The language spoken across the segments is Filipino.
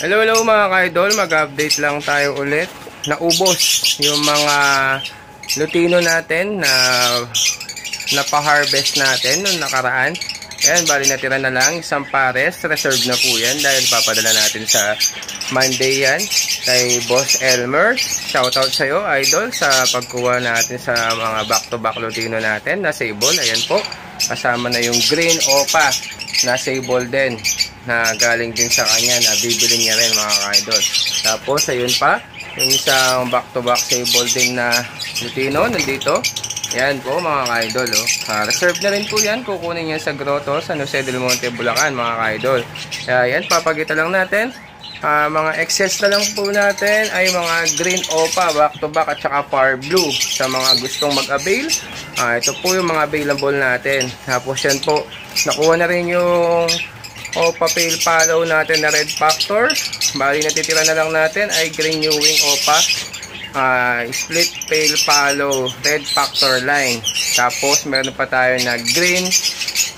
Hello mga ka-idol, mag-update lang tayo ulit. Naubos yung mga lutino natin na napa-harvest natin noong nakaraan. Ayan, bali natira na lang isang pares, reserve na po yan dahil papadala natin sa Monday yan kay Boss Elmer. Shoutout sa iyo, idol, sa pagkuha natin sa mga back-to-back lutino natin na sable. Ayan po, kasama na yung green opa na sable din na galing din sa kanya na bibili niya rin mga ka-idol. Tapos ayun pa, yung isang back-to-back sable din na lutino nandito. Ayan po mga ka-idol, oh. Reserve na rin po yan, kukunin niya sa grotto sa Jose del Monte, Bulacan mga ka-idol. Kaya yan, papagita lang natin. Mga excess na lang po natin ay mga green opa, back-to-back at saka far blue sa mga gustong mag-avail. Ito po yung mga available natin. Tapos yan po, nakuha na rin yung opa pale follow natin na red factor. Bali natitira na lang natin ay green new wing opa, split pale follow red factor line. Tapos meron pa tayo na green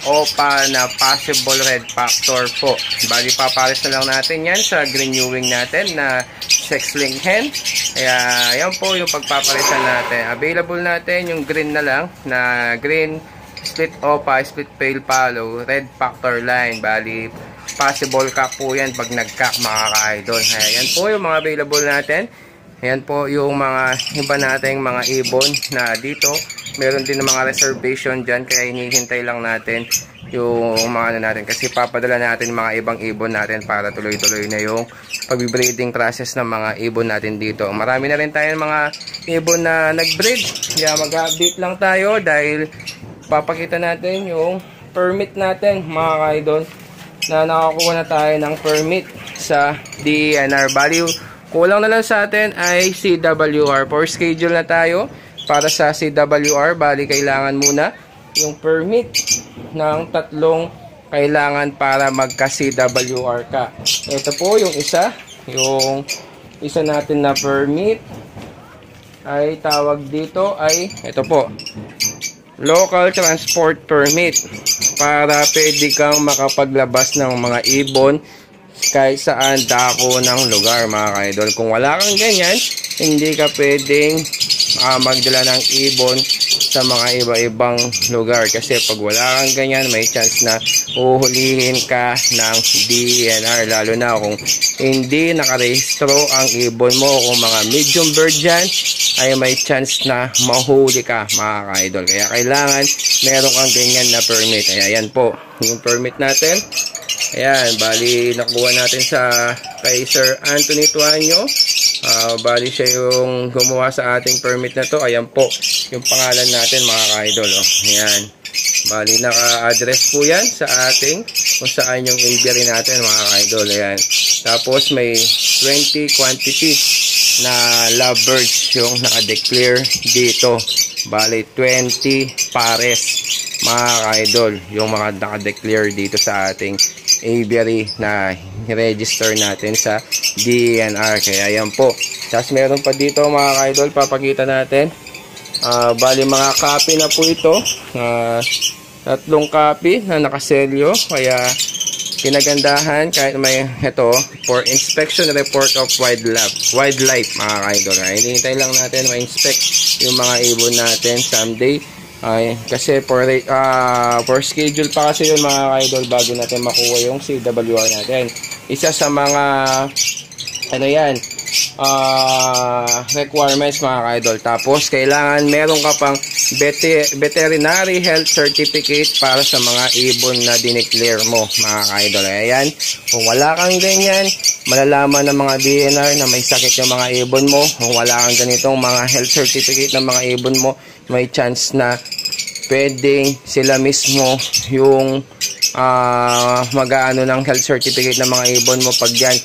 opa na possible red factor po. Bali papares na lang natin yan sa green new wing natin na sex link hen. Kaya yan po yung pagpaparisan natin. Available natin yung green na lang na green split opa, split pale follow, red factor line. Bali, possible cock po yan pag nag-cock mga ka-idol. Ayan po yung mga available natin. Ayan po yung mga iba nating mga ibon na dito. Meron din ng mga reservation dyan, kaya hinihintay lang natin yung mga ano natin. Kasi papadala natin mga ibang ibon natin para tuloy-tuloy na yung pag-breeding process ng mga ibon natin dito. Marami na rin tayong mga ibon na nag-breed. Kaya mag-update lang tayo dahil papakita natin yung permit natin mga ka-idol na nakakuha na tayo ng permit sa DENR. Bali, kulang na lang sa atin ay CWR. For schedule na tayo para sa CWR. Bali, kailangan muna yung permit ng tatlong kailangan para magka-CWR ka. Ito po yung isa natin na permit ay tawag dito ay ito po, local transport permit, para pwede kang makapaglabas ng mga ibon kahit saan dako ng lugar mga ka-idol. Kung wala kang ganyan, hindi ka pwedeng magdala ng ibon sa mga iba-ibang lugar. Kasi pag wala kang ganyan, may chance na uhulihin ka ng DENR. Lalo na kung hindi nakarehistro ang ibon mo. Kung mga medium bird dyan, ay may chance na mahuli ka mga ka-idol. Kaya kailangan meron kang ganyan na permit. Ayan po, yung permit natin. Ayan, bali nakuha natin sa kay Sir Anthony Tuanyo. Bali siya yung gumawa sa ating permit na to. Ayan po yung pangalan natin mga ka-idol, oh. Ayan, bali naka-address po yan sa ating kung saan yung aviary natin mga ka-idol. Ayan, tapos may 20 quantity na lovebirds yung naka-declare dito. Bali 20 pares mga ka-idol yung mga naka-declare dito sa ating aviary na register natin sa DENR. Kaya yan po. Tapos meron pa dito mga ka-idol, papakita natin. Bali mga copy na po ito. Tatlong copy na nakaselyo. Kaya kinagandahan kahit may ito for inspection report of wildlife mga ka-idol. Hinihintay lang natin ma-inspect yung mga ibon natin someday. Kasi for schedule pa kasi yun mga ka-idol bago natin makuha yung CWR natin. isa sa mga ano yan, requirements mga ka-idol. Tapos kailangan meron ka pang veterinary health certificate para sa mga ibon na dineclare mo mga ka-idol. Ayan, kung wala kang ganyan, malalaman ng mga DNR na may sakit yung mga ibon mo. Kung wala kang ganitong mga health certificate ng mga ibon mo, may chance na pwedeng sila mismo yung mag-aano ng health certificate ng mga ibon mo. Pag yan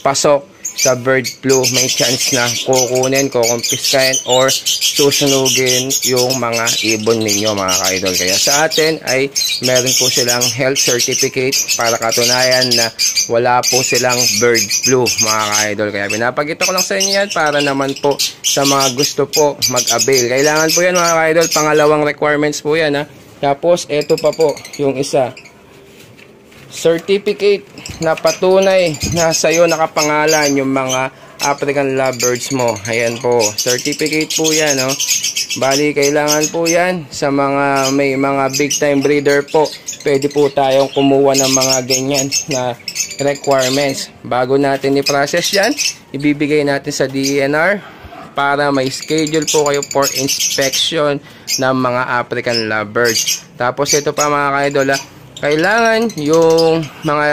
pasok sa bird flu, may chance na kukunin, kukumpiskahin or susunugin yung mga ibon ninyo mga ka-idol. Kaya sa atin ay meron po silang health certificate para katunayan na wala po silang bird flu mga ka-idol. Kaya pinapakita ko lang sa inyo yan para naman po sa mga gusto po mag-avail. Kailangan po yan mga ka-idol, pangalawang requirements po yan ha. Tapos eto pa po yung isa, certificate na patunay na sa'yo nakapangalan yung mga African lovebirds mo. Ayan po, certificate po yan, no? Bali, kailangan po yan sa mga may mga big time breeder po. Pwede po tayong kumuha ng mga ganyan na requirements. Bago natin i-process yan, ibibigay natin sa DENR para may schedule po kayo for inspection ng mga African lovebirds. Tapos ito pa mga ka-idol, kailangan yung mga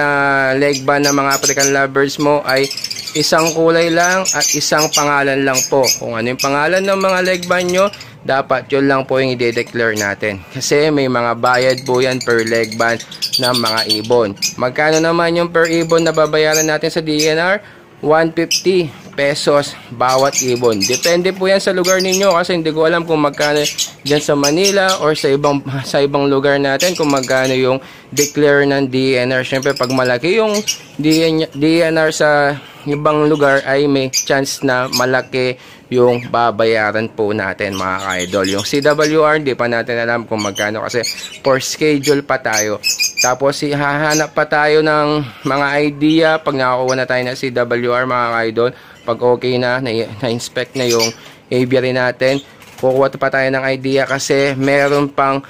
leg band ng mga African lovebirds mo ay isang kulay lang at isang pangalan lang po. Kung ano yung pangalan ng mga leg band nyo, dapat yun lang po yung i-declare natin. Kasi may mga bayad po yan per leg band ng mga ibon. Magkano naman yung per ibon na babayaran natin sa DENR? 150 pesos bawat ibon. Depende po yan sa lugar ninyo kasi hindi ko alam kung magkano dyan sa Manila or sa ibang lugar natin kung magkano yung declare ng DENR. Syempre pag malaki yung DENR sa ibang lugar ay may chance na malaki yung babayaran po natin mga ka-idol. Yung CWR hindi pa natin alam kung magkano kasi for schedule pa tayo. Tapos hahanap pa tayo ng mga idea pag nakakuha na tayo ng CWR mga ka-idol. Pag okay na-inspect na yung aviary natin, kukuha pa tayo ng idea kasi meron pang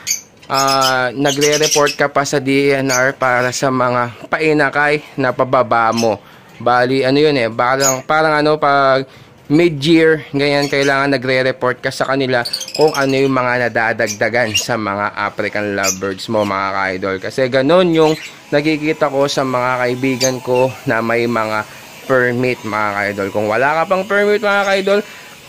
nagre-report ka pa sa DENR para sa mga painakay na pababa mo. Bali, ano yun parang ano, pag mid-year, ganyan, kailangan nagre-report ka sa kanila kung ano yung mga nadadagdagan sa mga African lovebirds mo mga ka-idol. Kasi ganun yung nakikita ko sa mga kaibigan ko na may mga permit mga ka-idol. Kung wala ka pang permit mga ka-idol,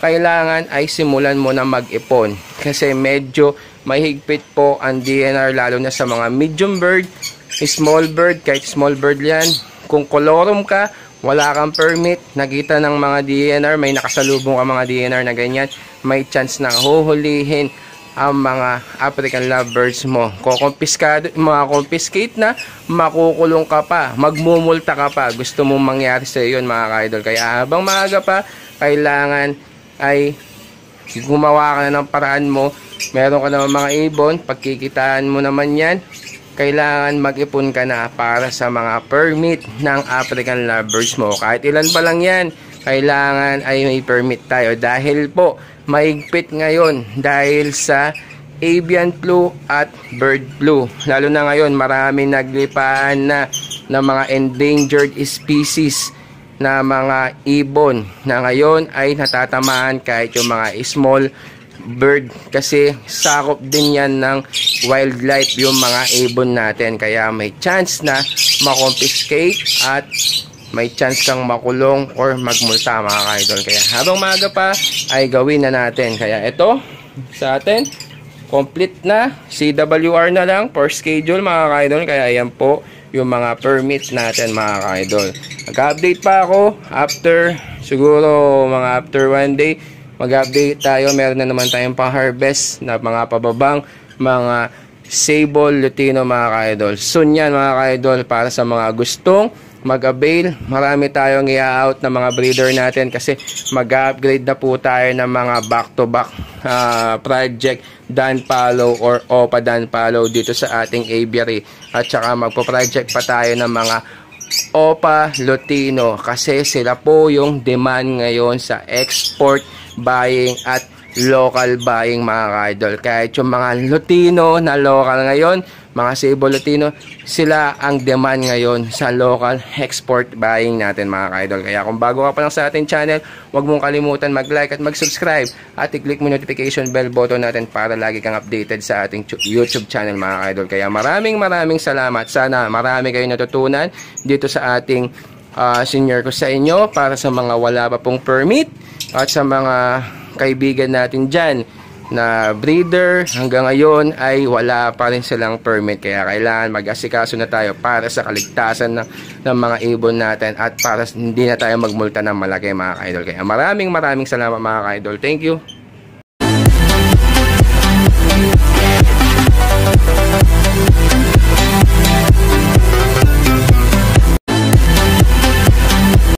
kailangan ay simulan mo na mag-ipon. Kasi medyo mahigpit po ang DENR lalo na sa mga medium bird, small bird, kahit small bird yan. Kung colorum ka, wala kang permit, nakita ng mga DENR, may nakasalubong ka mga DENR na ganyan, may chance na huhulihin ang mga African lovebirds mo. Confiscate na, makukulong ka pa, magmumulta ka pa. Gusto mong mangyari sa iyo yun mga ka-idol. Kaya habang maaga pa, kailangan ay gumawa ka na ng paraan mo. Meron ka naman mga ibon, pagkikitaan mo naman yan, kailangan mag-ipon ka na para sa mga permit ng African lovebirds mo. Kahit ilan pa lang yan, kailangan ay may permit tayo. Dahil po, maigpit ngayon dahil sa avian flu at bird flu. Lalo na ngayon, marami naglipaan na ng mga endangered species na mga ibon na ngayon ay natatamaan kahit yung mga small bird kasi sakop din yan ng wildlife yung mga ibon natin. Kaya may chance na makonfiscate at may chance kang makulong or magmulta mga ka-idol. Kaya habang maaga pa ay gawin na natin. Kaya ito sa atin, complete na, CWR na lang for schedule mga ka-idol. Kaya yan po yung mga permits natin mga ka-idol. Nag-update pa ako after siguro mga after 1 day, mag-update tayo. Meron na naman tayong pang-harvest na mga pababang mga sable lutino mga ka-idol. Soon yan mga ka-idol para sa mga gustong mag-avail. Marami tayong i-out na mga breeder natin kasi mag-upgrade na po tayo ng mga back-to-back project Dan Palo or Opa Dan Palo dito sa ating aviary. At saka magpo-project pa tayo ng mga Opa Lutino kasi sila po yung demand ngayon sa export buying at local buying mga ka-idol. Kahit yung mga Lutino na local ngayon, mga sable Lutino, sila ang demand ngayon sa local export buying natin mga ka-idol. Kaya kung bago ka pa lang sa ating channel, huwag mong kalimutan mag-like at mag-subscribe at i-click mo notification bell button natin para lagi kang updated sa ating YouTube channel mga ka-idol. Kaya maraming salamat. Sana marami kayong natutunan dito sa ating senior ko sa inyo para sa mga wala pa pong permit at sa mga kaibigan natin dyan na breeder hanggang ngayon ay wala pa rin silang permit. Kaya kailangan mag-asikaso na tayo para sa kaligtasan ng mga ibon natin at para hindi na tayo magmulta ng malaki mga ka-idol. Kaya maraming salamat mga ka-idol. Thank you.